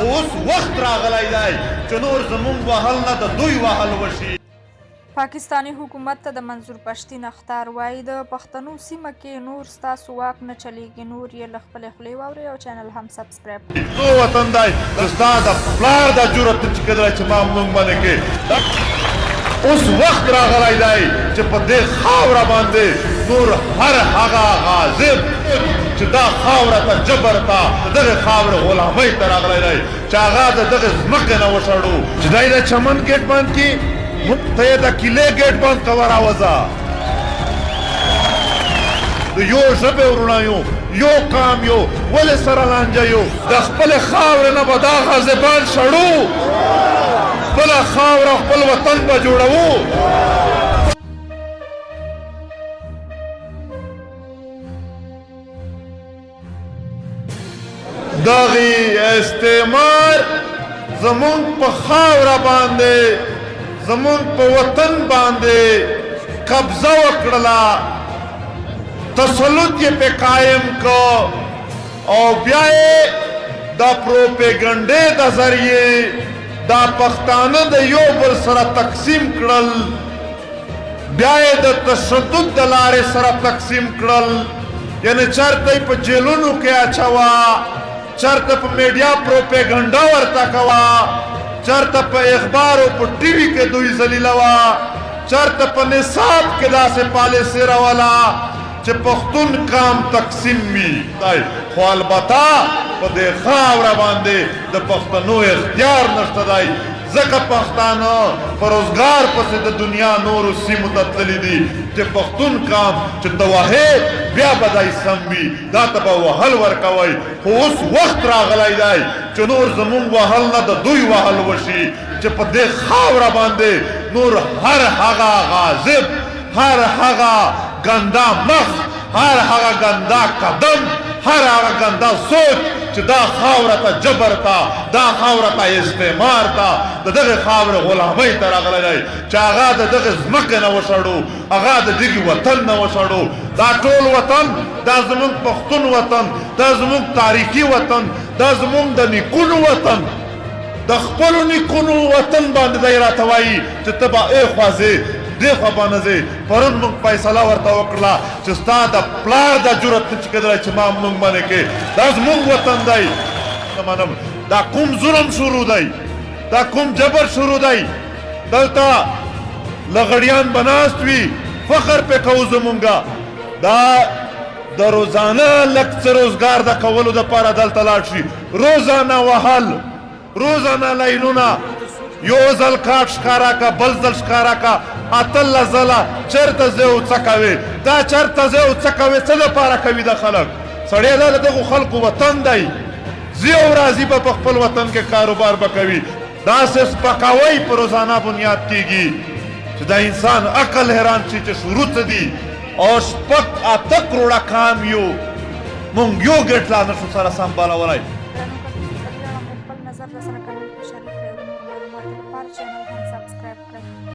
اوس وخت راغلی دی چې نور زمونږ وهل نه د دوی وهل وشي. پاکستانی حکومت ته د منظور پښتین اخطار وایي د پښتنو سیمه کې نور ستاسو واک نه چلیږي. نور یې له خپلې خولې واورئ او چینل هم سبسکرایب کړئ. نو وطن دی چې ستا د پلار دا جرأت چې کېدلی چې ما موږ باندې کې اوس وخت راغلی دی چې په دې خاوره باندې نور هر هغه غاضب چې دا خاوره ته جبر ته د دغې خاورې غلامۍ ته راغلی دی چې هغه د دغې ځمکې نه وشړو چې دی د چمن ګیټ بند کړي ته یې د کیلې ګیټ بند کوه راوځه. د یو ژبې ورونه یو یو قام یو ولې سره لانجه یو د خپلې خاورې نه به دا غاضبان شړو خپله خاوره خپل وطن به جوړوو. دغې استعمار زمونږ په خاوره باندې زمونږ په وطن باندې قبضه وکړله تسلط یې پې قایم کو او بیا یې دا پروپیګنډې د ذریعې دا پښتانه د یو بل سره تقسیم کړل بیا یې د تشدد د لارې سره تقسیم کړل یعنی چرته یې په جیلونو کې اچوه چرته په میډیا پروپیګنډا ورته کوه چرته په اخبار او په ټي وي کې دوی ذلیلوه چرته په نصاب کې داسې پالیسي راوله چې پښتون قام تقسیم وي خو البته په دې خاوره باندې د پښتنو اختیار نشته دی ځکه پښتانه په روزګار پسې د دنیا نورو سیمو ته تللي دي چې پښتون قام چې ته وهې بیا به دی سم وي دا ته به وهل ورکوئ خو اوس وخت راغلی دی چې نور زمونږ وهل نه د دوی وهل وشي چې په دې خاوره باندې نور هر هغه غاضب هر هغه ګنده مخ هر هغه ګنده قدم هر هغه ګنده سوچ چې دا خاوره ته جبر ته دا خاوره ته استعمار ته د دغې خاورې غلامۍ ته راغلی دی چې هغه د دغې ځمکې نه وشړو هغه د دغې وطن نه وشړو دا ټول وطن دا زمونږ پښتون وطن دا زمونږ تاریخي وطن دا زمونږ د نیکونو وطن د خپلو نیکونو وطن باندې دی راته وایي چې ته به ایخوا ځې دې خوا به نه ځې پرون موږ فیصله ورته وکړله چې ستا د پلار دا جرأت نه چې کېدلی چې ما موږ باندې کې دا زمونږ وطن دی نه منم دا کوم ظلم شروع دی دا کوم جبر شروع دی دلته لغړیان به ناست وي فخر پې کوو زمونږه دا د روزانه لږ څه روزګار د کولو دپاره دلته لاړ شي روزانه وهل روزانه لینونه یو ځل کاټ ښکاره که بل ځل ښکاره که اتلس ځله چېرته ځې او څه کوې دا چېرته ځې او څه کوې څه دپاره کوي دا خلک سړی دا د دغو خلکو وطن دی ځي او راځي به په خپل وطن کې کاروبار به کوي داسې سپکاوی په روزانه بنیاد کېږي چې دا انسان عقل حیران شي چې شروع څه دي او شپږ اته کروړه کام یو مونږ یو ګټ لا نشو سره سمبالولی خپل نظر راسره کوي شریک کړئ د نورو معلوماتو لپاره چینل هم